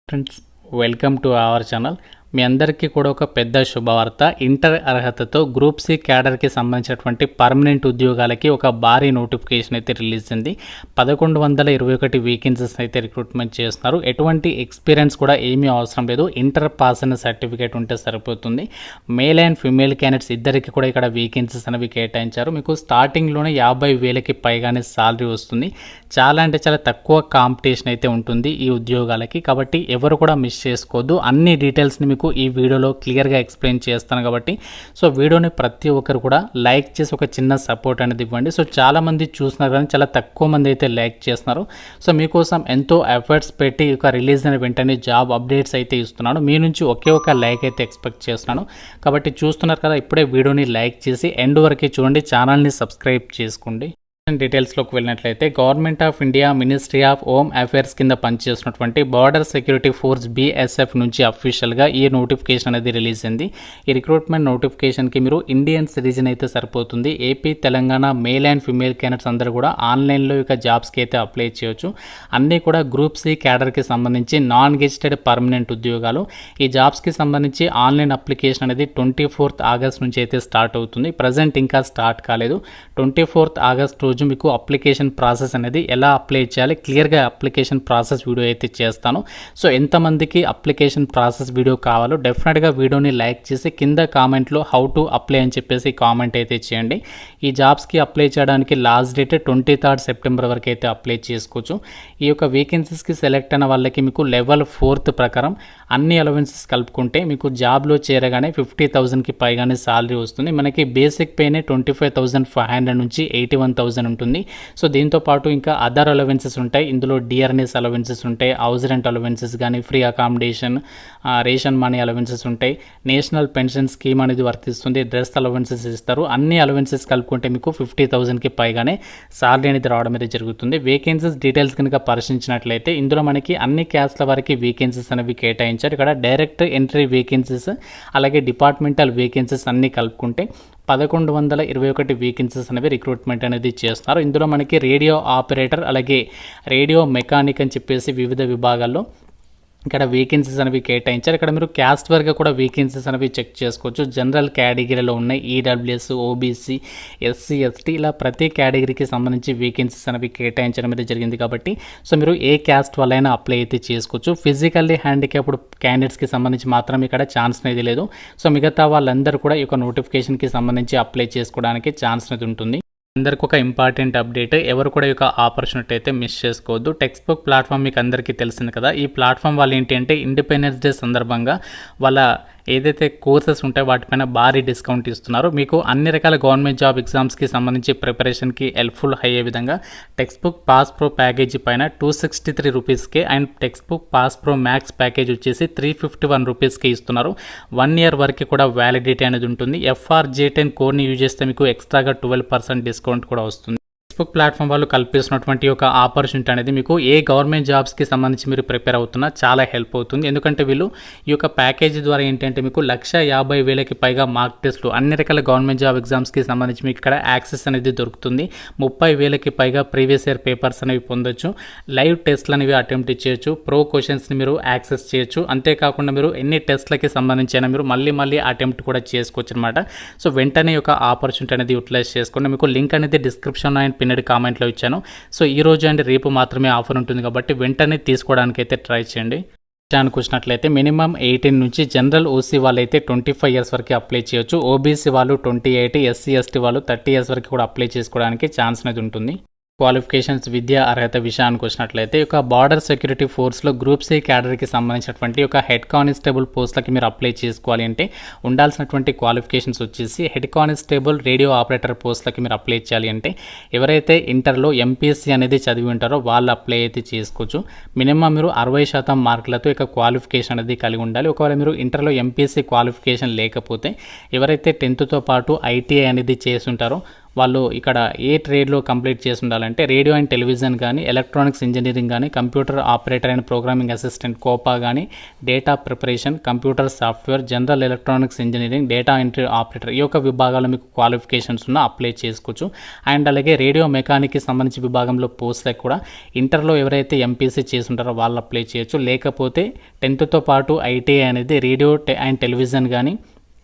Friends, welcome to our channel. మీ అందరికీ కూడా ఒక పెద్ద శుభవార్త. ఇంటర్ అర్హతతో గ్రూప్ సి క్యాడర్కి సంబంధించినటువంటి పర్మనెంట్ ఉద్యోగాలకి ఒక భారీ నోటిఫికేషన్ అయితే రిలీజ్ అయింది. 1121 వేకెన్సీస్ అయితే రిక్రూట్మెంట్ చేస్తున్నారు. ఎటువంటి ఎక్స్పీరియన్స్ కూడా ఏమీ అవసరం లేదు. ఇంటర్ పాస్ అయిన సర్టిఫికేట్ ఉంటే సరిపోతుంది. మేల్ అండ్ ఫిమేల్ క్యాండిడేట్స్ ఇద్దరికి కూడా ఇక్కడ వేకెన్సీస్ అనేవి కేటాయించారు. మీకు స్టార్టింగ్లోనే 50,000కి పైగానే సాలరీ వస్తుంది. చాలా అంటే చాలా తక్కువ కాంపిటీషన్ అయితే ఉంటుంది ఈ ఉద్యోగాలకి. కాబట్టి ఎవరు కూడా మిస్ చేసుకోవద్దు. అన్ని డీటెయిల్స్ని మీకు ఈ వీడియోలో క్లియర్గా ఎక్స్ప్లెయిన్ చేస్తాను కాబట్టి వీడియోని ప్రతి ఒక్కరు కూడా లైక్ చేసి ఒక చిన్న సపోర్ట్ అనేది ఇవ్వండి. చాలామంది చూస్తున్నారు కానీ చాలా తక్కువ మంది అయితే లైక్ చేస్తున్నారు. మీకోసం ఎంతో ఎఫర్ట్స్ పెట్టి ఒక రిలీజ్ అయిన వెంటనే జాబ్ అప్డేట్స్ అయితే ఇస్తున్నాను. మీ నుంచి ఒకే ఒక లైక్ అయితే ఎక్స్పెక్ట్ చేస్తున్నాను. కాబట్టి చూస్తున్నారు కదా, ఇప్పుడే వీడియోని లైక్ చేసి ఎండ్ వరకు చూడండి, ఛానల్ని సబ్స్క్రైబ్ చేసుకోండి. డీటెయిల్స్లోకి వెళ్ళినట్లయితే government of India ministry of home affairs కింద పనిచేస్తున్నటువంటి బార్డర్ సెక్యూరిటీ ఫోర్స్ BSF నుంచి అఫీషియల్గా ఈ నోటిఫికేషన్ అనేది రిలీజ్ అయింది. ఈ రిక్రూట్మెంట్ నోటిఫికేషన్కి మీరు ఇండియన్ సిటిజన్ అయితే సరిపోతుంది. AP, Telangana male and female candidates అందరూ కూడా ఆన్లైన్లో ఇక జాబ్స్కి అయితే అప్లై చేయొచ్చు. అన్నీ కూడా గ్రూప్ సి క్యాడర్కి సంబంధించి నాన్ గెజిటెడ్ పర్మనెంట్ ఉద్యోగాలు. ఈ జాబ్స్కి సంబంధించి ఆన్లైన్ అప్లికేషన్ అనేది 24th ఆగస్ట్ నుంచి అయితే స్టార్ట్ అవుతుంది. ప్రజెంట్ ఇంకా స్టార్ట్ కాలేదు. 24th ఆగస్ట్ రోజు మీకు అప్లికేషన్ ప్రాసెస్ అనేది ఎలా అప్లై చేయాలి క్లియర్గా అప్లికేషన్ ప్రాసెస్ వీడియో అయితే చేస్తాను. ఎంతమందికి అప్లికేషన్ ప్రాసెస్ వీడియో కావాలో డెఫినెట్గా వీడియోని లైక్ చేసి కింద కామెంట్లో హౌ టు అప్లై అని చెప్పేసి కామెంట్ అయితే చేయండి. ఈ జాబ్స్కి అప్లై చేయడానికి లాస్ట్ డేట్ 23rd సెప్టెంబర్ వరకు అయితే అప్లై చేసుకోవచ్చు. ఈ యొక్క వేకెన్సీస్కి సెలెక్ట్ అయిన వాళ్ళకి మీకు లెవెల్ 4th ప్రకారం అన్ని అలవెన్సెస్ కలుపుకుంటే మీకు జాబ్లో చేరగానే 50,000కి పైగానే సాలరీ వస్తుంది. మనకి బేసిక్ పేనే 25,500 నుంచి 81,000 ఉంటుంది. దీంతో పాటు ఇంకా అదర్ అలవెన్సెస్ ఉంటాయి. ఇందులో డిఆర్ఎన్ఎస్ అలవెన్సెస్ ఉంటాయి, హౌస్ రెంట్ అలవెన్సెస్ కానీ, free accommodation, ration money allowances ఉంటాయి, నేషనల్ పెన్షన్ స్కీమ్ అనేది వర్తిస్తుంది, డ్రెస్ అలవెన్సెస్ ఇస్తారు. అన్ని అలవెన్సెస్ కలుపుకుంటే మీకు 50,000కి పైగానే సాలరీ అనేది రావడం అనేది జరుగుతుంది. వేకెన్సీస్ డీటెయిల్స్ కనుక పరిశీలించినట్లయితే ఇందులో మనకి అన్ని క్యాస్ట్ల వారికి వేకెన్సీస్ అనేవి కేటాయించారు. ఇక్కడ డైరెక్ట్ ఎంట్రీ వేకెన్సీస్ అలాగే డిపార్ట్మెంటల్ వేకెన్సీస్ అన్నీ కలుపుకుంటే 1121 వేకెన్సీస్ అనేవి రిక్రూట్మెంట్ అనేది చేస్తున్నారు. ఇందులో మనకి రేడియో ఆపరేటర్ అలాగే రేడియో మెకానిక్ అని చెప్పేసి వివిధ విభాగాల్లో ఇక్కడ వేకెన్సీస్ అనేవి కేటాయించారు. ఇక్కడ మీరు క్యాస్ట్ వర్గా కూడా వేకెన్సీస్ అనేవి చెక్ చేసుకోవచ్చు. జనరల్ కేటగిరీలో ఉన్నాయి, ఈడబ్ల్యూఎస్, ఓబీసీ, SC, ST ఇలా ప్రతి కేటగిరీకి సంబంధించి వేకెన్సీస్ అనేవి కేటాయించడం అనేది జరిగింది. కాబట్టి మీరు ఏ క్యాస్ట్ వల్లైనా అప్లై అయితే చేసుకోవచ్చు. ఫిజికల్లీ హ్యాండిక్యాప్డ్ క్యాండిడేట్స్కి సంబంధించి మాత్రం ఇక్కడ ఛాన్స్ అనేది లేదు. మిగతా వాళ్ళందరూ కూడా ఈ యొక్క నోటిఫికేషన్కి సంబంధించి అప్లై చేసుకోవడానికి ఛాన్స్ అనేది ఉంటుంది. అందరికి ఒక ఇంపార్టెంట్ అప్డేట్, ఎవరు కూడా ఈ యొక్క ఆపర్చునిటీ అయితే మిస్ చేసుకోవద్దు. టెక్స్ట్ బుక్ ప్లాట్ఫామ్ మీకు అందరికీ తెలిసింది కదా. ఈ ప్లాట్ఫామ్ వాళ్ళు ఏంటి అంటే ఇండిపెండెన్స్ డే సందర్భంగా వాళ్ళ ఏదైతే కోర్సెస్ ఉంటాయో వాటిపైన భారీ డిస్కౌంట్ ఇస్తున్నారు. మీకు అన్ని రకాల గవర్నమెంట్ జాబ్ ఎగ్జామ్స్కి సంబంధించి ప్రిపరేషన్కి హెల్ప్ఫుల్ అయ్యే విధంగా text book pass pro package పైన 263 రూపీస్కి and text book pass pro max package వచ్చేసి 351 రూపీస్కి ఇస్తున్నారు. 1 year వరకు కూడా వ్యాలిడిటీ అనేది ఉంటుంది. FRJ10 కోడ్ని యూజ్ చేస్తే మీకు ఎక్స్ట్రాగా 12% డిస్కౌంట్ కూడా వస్తుంది. ఫేస్బుక్ ప్లాట్ఫామ్ వాళ్ళు కల్పిస్తున్నటువంటి ఒక ఆపర్చునిటీ అనేది మీకు ఏ గవర్నమెంట్ జాబ్స్కి సంబంధించి మీరు ప్రిపేర్ అవుతున్నా చాలా హెల్ప్ అవుతుంది. ఎందుకంటే వీళ్ళు ఈ యొక్క ప్యాకేజీ ద్వారా ఏంటంటే మీకు 150,000కి పైగా మార్క్ టెస్ట్లు అన్ని రకాల గవర్నమెంట్ జాబ్ ఎగ్జామ్స్కి సంబంధించి మీకు ఇక్కడ యాక్సెస్ అనేది దొరుకుతుంది. 30,000కి పైగా ప్రీవియస్ ఇయర్ పేపర్స్ అనేవి పొందొచ్చు. లైవ్ టెస్ట్లు అనేవి అటెంప్ట్ చేయొచ్చు. ప్రో క్వశ్చన్స్ని మీరు యాక్సెస్ చేయొచ్చు. అంతేకాకుండా మీరు ఎన్ని టెస్ట్లకి సంబంధించి అయినా మీరు మళ్ళీ అటెంప్ట్ కూడా చేసుకోవచ్చు అనమాట. వెంటనే ఒక ఆపర్చునిటీ అనేది యూటిలైజ్ చేసుకోండి. మీకు లింక్ అనేది డిస్క్రిప్షన్లో అండ్ పిన్నెడ్ కామెంట్లో ఇచ్చాను. ఈ రోజు అండ్ రేపు మాత్రమే ఆఫర్ ఉంటుంది కాబట్టి వెంటనే తీసుకోవడానికి అయితే ట్రై చేయండి. అనుకున్నట్లయితే మినిమం 18 నుంచి జనరల్ ఓసీ వాళ్ళు అయితే 25 years వరకు అప్లై చేయొచ్చు. ఓబీసీ వాళ్ళు 28, SC, ST వాళ్ళు 30 years వరకు కూడా అప్లై చేసుకోవడానికి ఛాన్స్ అనేది ఉంటుంది. క్వాలిఫికేషన్స్, విద్యా అర్హత విషయానికి వచ్చినట్లయితే ఒక బార్డర్ సెక్యూరిటీ ఫోర్స్లో గ్రూప్ సి క్యాడర్కి సంబంధించినటువంటి ఒక హెడ్ కానిస్టేబుల్ పోస్టులకి మీరు అప్లై చేసుకోవాలి అంటే ఉండాల్సినటువంటి క్వాలిఫికేషన్స్ వచ్చేసి హెడ్ కానిస్టేబుల్ రేడియో ఆపరేటర్ పోస్టులకి మీరు అప్లై చేయాలి అంటే ఎవరైతే ఇంటర్లో MPSC అనేది చదివి ఉంటారో వాళ్ళు అప్లై అయితే చేసుకోవచ్చు. మినిమం మీరు 60% మార్కులతో ఇక క్వాలిఫికేషన్ అనేది కలిగి ఉండాలి. ఒకవేళ మీరు ఇంటర్లో MPSC క్వాలిఫికేషన్ లేకపోతే ఎవరైతే 10th పాటు ITI అనేది చేసి ఉంటారో వాళ్ళు ఇక్కడ ఏ ట్రేడ్లో కంప్లీట్ చేసి ఉండాలంటే రేడియో అండ్ టెలివిజన్ కానీ, ఎలక్ట్రానిక్స్ ఇంజనీరింగ్ కానీ, computer operator and programming assistant COPA కానీ, data preparation, computer software, general electronics engineering, data entry operator ఈ యొక్క విభాగాల్లో మీకు క్వాలిఫికేషన్స్ ఉన్న అప్లై చేసుకోవచ్చు. అండ్ అలాగే రేడియో మెకానిక్కి సంబంధించి విభాగంలో పోస్ట్లకు కూడా ఇంటర్లో ఎవరైతే ఎంపీసీ చేసి ఉంటారో వాళ్ళు అప్లై చేయొచ్చు. లేకపోతే 10th పాటు ఐటీఐ అనేది రేడియో అండ్ టెలివిజన్ కానీ,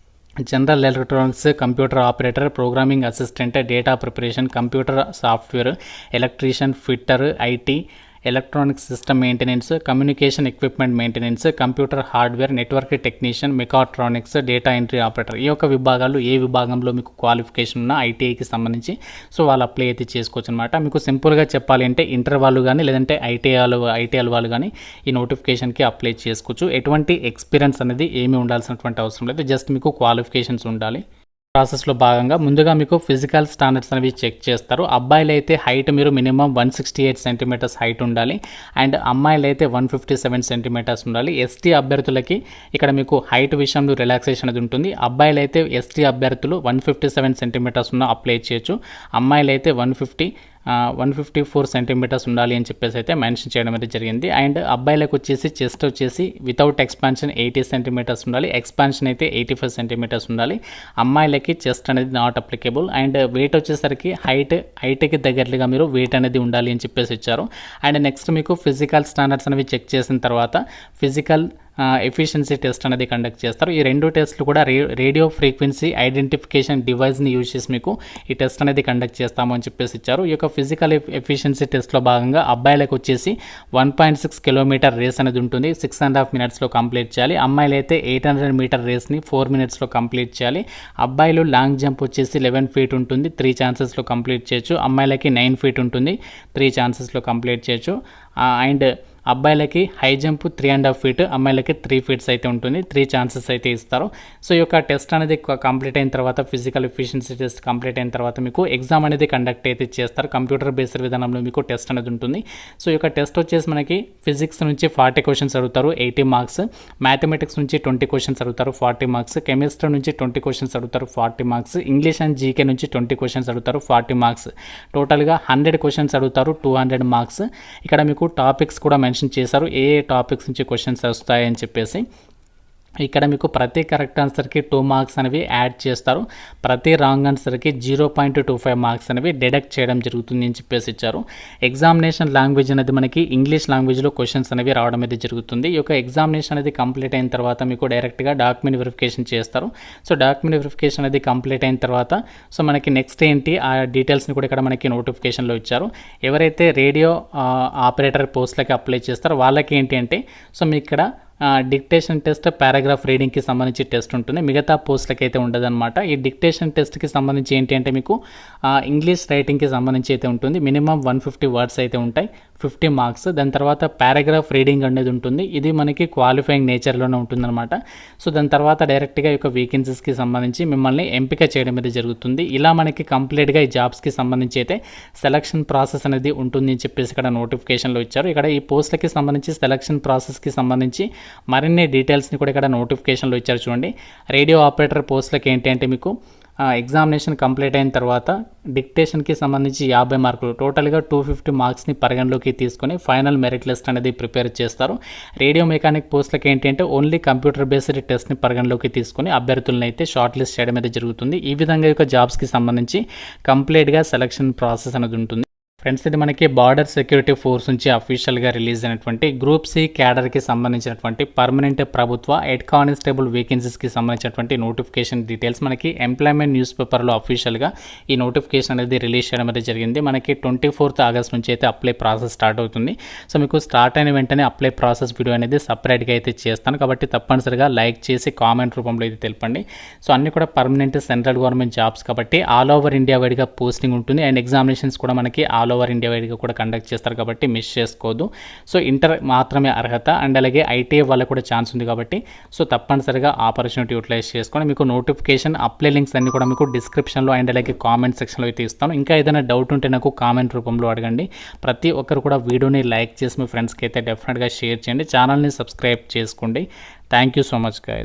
general electronics, computer operator, programming assistant, data preparation, computer software, electrician, fitter, IT, electronic system maintenance, communication equipment maintenance, computer hardware, network technician, mechatronics, data entry operator ఈ యొక్క విభాగాలు ఏ విభాగంలో మీకు qualification ఉన్న ఐటీఐకి సంబంధించి so వాళ్ళు apply అయితే చేసుకోవచ్చు అనమాట. మీకు సింపుల్గా చెప్పాలి అంటే ఇంటర్ వాళ్ళు కానీ లేదంటే ఐటీఐ వాళ్ళు కానీ ఈ నోటిఫికేషన్కి అప్లై చేసుకోవచ్చు. ఎటువంటి ఎక్స్పీరియన్స్ అనేది ఏమీ ఉండాల్సినటువంటి అవసరం లేదు, జస్ట్ మీకు క్వాలిఫికేషన్స్ ఉండాలి. ప్రాసెస్లో భాగంగా ముందుగా మీకు ఫిజికల్ స్టాండర్డ్స్ అనేవి చెక్ చేస్తారు. అబ్బాయిలు అయితే హైట్ మీరు మినిమం 168 సెంటీమీటర్స్ హైట్ ఉండాలి. అండ్ అమ్మాయిలు అయితే 157 సెంటీమీటర్స్ ఉండాలి. ఎస్టీ అభ్యర్థులకి ఇక్కడ మీకు హైట్ విషయంలో రిలాక్సేషన్ అనేది ఉంటుంది. అబ్బాయిలు అయితే ఎస్టీ అభ్యర్థులు 157 సెంటీమీటర్స్ ఉన్న అప్లై చేయొచ్చు. అమ్మాయిలు అయితే 154 సెంటీమీటర్స్ ఉండాలి అని చెప్పేసి అయితే మెన్షన్ చేయడం అయితే జరిగింది. అండ్ అబ్బాయిలకు వచ్చేసి చెస్ట్ వచ్చేసి వితౌట్ ఎక్స్పాన్షన్ 80 సెంటీమీటర్స్ ఉండాలి, ఎక్స్పాన్షన్ అయితే 85 సెంటీమీటర్స్ ఉండాలి. అమ్మాయిలకి చెస్ట్ అనేది నాట్ అప్లికేబుల్. అండ్ వెయిట్ వచ్చేసరికి హైట్కి దగ్గరగా మీరు వెయిట్ అనేది ఉండాలి అని చెప్పేసి ఇచ్చారు. అండ్ నెక్స్ట్ మీకు ఫిజికల్ స్టాండర్డ్స్ అనేవి చెక్ చేసిన తర్వాత ఫిజికల్ ఎఫిషియన్సీ టెస్ట్ అనేది కండక్ట్ చేస్తారు. ఈ రెండు టెస్ట్లు కూడా రేడియో ఫ్రీక్వెన్సీ ఐడెంటిఫికేషన్ డివైస్ని యూజ్ చేసి మీకు ఈ టెస్ట్ అనేది కండక్ట్ చేస్తాము అని చెప్పేసి ఇచ్చారు. ఈ యొక్క ఫిజికల్ ఎఫిషియన్సీ టెస్ట్లో భాగంగా అబ్బాయిలకు వచ్చేసి 1.6 కిలోమీటర్ రేస్ అనేది ఉంటుంది, 6.5 మినిట్స్లో కంప్లీట్ చేయాలి. అమ్మాయిలు అయితే 800 మీటర్ రేస్ని 4 మినిట్స్లో కంప్లీట్ చేయాలి. అబ్బాయిలు లాంగ్ జంప్ వచ్చేసి 11 ఫీట్ ఉంటుంది, 3 ఛాన్సెస్లో కంప్లీట్ చేయొచ్చు. అమ్మాయిలకి 9 ఫీట్ ఉంటుంది, 3 ఛాన్సెస్లో కంప్లీట్ చేయొచ్చు. అండ్ అబ్బాయిలకి హై జంప్ 3.5 ఫీట్, అమ్మాయిలకి 3 ఫీట్స్ అయితే ఉంటుంది, 3 ఛాన్సెస్ అయితే ఇస్తారు. సో ఈ యొక్క టెస్ట్ అనేది కంప్లీట్ అయిన తర్వాత ఫిజికల్ ఎఫిషియన్సీ టెస్ట్ కంప్లీట్ అయిన తర్వాత మీకు ఎగ్జామ్ అనేది కండక్ట్ అయితే చేస్తారు. కంప్యూటర్ బేస్డ్ విధానంలో మీకు టెస్ట్ అనేది ఉంటుంది. సో ఈ యొక్క టెస్ట్ వచ్చేసి మనకి ఫిజిక్స్ నుంచి 40 క్వశ్చన్స్ అడుగుతారు, 80 మార్క్స్, మ్యాథమెటిక్స్ నుంచి 20 క్వశ్చన్స్ అడుగుతారు, 40 మార్క్స్, కెమిస్ట్రీ నుంచి 20 క్వశ్చన్స్ అడుగుతారు, 40 మార్క్స్, ఇంగ్లీష్ అండ్ జీకే నుంచి 20 క్వశ్చన్స్ అడుగుతారు, 40 మార్క్స్, టోటల్గా 100 క్వశ్చన్స్ అడుగుతారు, 200 మార్క్స్. ఇక్కడ మీకు టాపిక్స్ కూడా మెన్షన్ చేశారు, ఏ టాపిక్స్ నుంచి క్వశ్చన్స్ వస్తాయని చెప్పేసి. ఇక్కడ మీకు ప్రతి కరెక్ట్ ఆన్సర్కి 2 మార్క్స్ అనేవి యాడ్ చేస్తారు, ప్రతి రాంగ్ ఆన్సర్కి 0.25 మార్క్స్ అనేవి డిడక్ట్ చేయడం జరుగుతుంది అని చెప్పేసి ఇచ్చారు. ఎగ్జామినేషన్ లాంగ్వేజ్ అనేది మనకి ఇంగ్లీష్ లాంగ్వేజ్లో క్వశ్చన్స్ అనేవి రావడం అయితే జరుగుతుంది. ఈ యొక్క ఎగ్జామినేషన్ అనేది కంప్లీట్ అయిన తర్వాత మీకు డైరెక్ట్గా డాక్యుమెంట్ వెరిఫికేషన్ చేస్తారు. సో డాక్యుమెంట్ వెరిఫికేషన్ అనేది కంప్లీట్ అయిన తర్వాత సో మనకి నెక్స్ట్ ఏంటి ఆ డీటెయిల్స్ని కూడా ఇక్కడ మనకి నోటిఫికేషన్లో ఇచ్చారు. ఎవరైతే రేడియో ఆపరేటర్ పోస్ట్లకి అప్లై చేస్తారో వాళ్ళకి ఏంటి అంటే సో మీకు ఇక్కడ డిక్టేషన్ టెస్ట్, పారాగ్రాఫ్ రీడింగ్కి సంబంధించి టెస్ట్ ఉంటుంది, మిగతా పోస్టులకి అయితే ఉండదన్నమాట. ఈ డిక్టేషన్ టెస్ట్కి సంబంధించి ఏంటి అంటే మీకు ఇంగ్లీష్ రైటింగ్కి సంబంధించి అయితే ఉంటుంది, మినిమం 150 వర్డ్స్ అయితే ఉంటాయి, 50 మార్క్స్. దాని తర్వాత పారాగ్రాఫ్ రీడింగ్ అనేది ఉంటుంది, ఇది మనకి క్వాలిఫైయింగ్ నేచర్లోనే ఉంటుందన్నమాట. సో దాని తర్వాత డైరెక్ట్గా ఈ యొక్క వేకెన్సీస్కి సంబంధించి మిమ్మల్ని ఎంపిక చేయడం అనేది జరుగుతుంది. ఇలా మనకి కంప్లీట్గా ఈ జాబ్స్కి సంబంధించి అయితే సెలక్షన్ ప్రాసెస్ అనేది ఉంటుంది అని చెప్పేసి ఇక్కడ నోటిఫికేషన్లో ఇచ్చారు. ఇక్కడ ఈ పోస్టులకి సంబంధించి సెలక్షన్ ప్రాసెస్కి సంబంధించి మరిన్ని డీటెయిల్స్ని కూడా ఇక్కడ నోటిఫికేషన్లో ఇచ్చారు. చూడండి, రేడియో ఆపరేటర్ పోస్టులకి ఏంటి అంటే మీకు ఎగ్జామినేషన్ కంప్లీట్ అయిన తర్వాత డిక్టేషన్కి సంబంధించి 50 మార్కులు, టోటల్గా 250 మార్క్స్ని పరిగణలోకి తీసుకొని ఫైనల్ మెరిట్ లిస్ట్ అనేది ప్రిపేర్ చేస్తారు. రేడియో మెకానిక్ పోస్టులకి ఏంటి అంటే ఓన్లీ కంప్యూటర్ బేస్డ్ టెస్ట్ని పరిగణలోకి తీసుకొని అభ్యర్థులను అయితే షార్ట్ లిస్ట్ చేయడం అయితే జరుగుతుంది. ఈ విధంగా యొక్క జాబ్స్కి సంబంధించి కంప్లీట్గా సెలక్షన్ ప్రాసెస్ అనేది ఉంటుంది. ఫ్రెండ్స్, ఇది మనకి బార్డర్ సెక్యూరిటీ ఫోర్స్ నుంచి అఫీషియల్గా రిలీజ్ అయినటువంటి గ్రూప్ సి క్యాడర్కి సంబంధించినటువంటి పర్మనెంట్ ప్రభుత్వ హెడ్ కానిస్టేబుల్ వేకెన్సీస్కి సంబంధించినటువంటి నోటిఫికేషన్ డీటెయిల్స్ మనకి ఎంప్లాయ్మెంట్ న్యూస్ పేపర్లో అఫీషియల్గా ఈ నోటిఫికేషన్ అనేది రిలీజ్ చేయడం అనేది జరిగింది. మనకి 24th ఆగస్ట్ నుంచి అయితే అప్లై ప్రాసెస్ స్టార్ట్ అవుతుంది. సో మీకు స్టార్ట్ అయిన వెంటనే అప్లై ప్రాసెస్ వీడియో అనేది సపరేట్గా అయితే చేస్తాను, కాబట్టి తప్పనిసరిగా లైక్ చేసి కామెంట్ రూపంలో అయితే తెలపండి. సో అన్ని కూడా పర్మనెంట్ సెంట్రల్ గవర్నమెంట్ జాబ్స్ కాబట్టి ఆల్ ఓవర్ ఇండియా వైడ్గా పోస్టింగ్ ఉంటుంది. అండ్ ఎగ్జామినేషన్స్ కూడా మనకి ఆల్ ఓవర్ ఇండియా వైడ్గా కూడా కండక్ట్ చేస్తారు కాబట్టి మిస్ చేసుకోవద్దు. సో ఇంటర్ మాత్రమే అర్హత, అండ్ అలాగే ఐటీఐ వాళ్ళకు కూడా ఛాన్స్ ఉంది కాబట్టి సో తప్పనిసరిగా ఆపర్చునిటీ యూటిలైజ్ చేసుకొని మీకు నోటిఫికేషన్ అప్లై లింక్స్ అన్ని కూడా మీకు డిస్క్రిప్షన్లో అండ్ అలాగే కామెంట్ సెక్షన్లో అయితే ఇస్తాను. ఇంకా ఏదైనా డౌట్ ఉంటే నాకు కామెంట్ రూపంలో అడగండి. ప్రతి ఒక్కరు కూడా వీడియోని లైక్ చేసి మీ ఫ్రెండ్స్కి అయితే డెఫినెట్గా షేర్ చేయండి, ఛానల్ని సబ్స్క్రైబ్ చేసుకోండి. Thank you so much guys.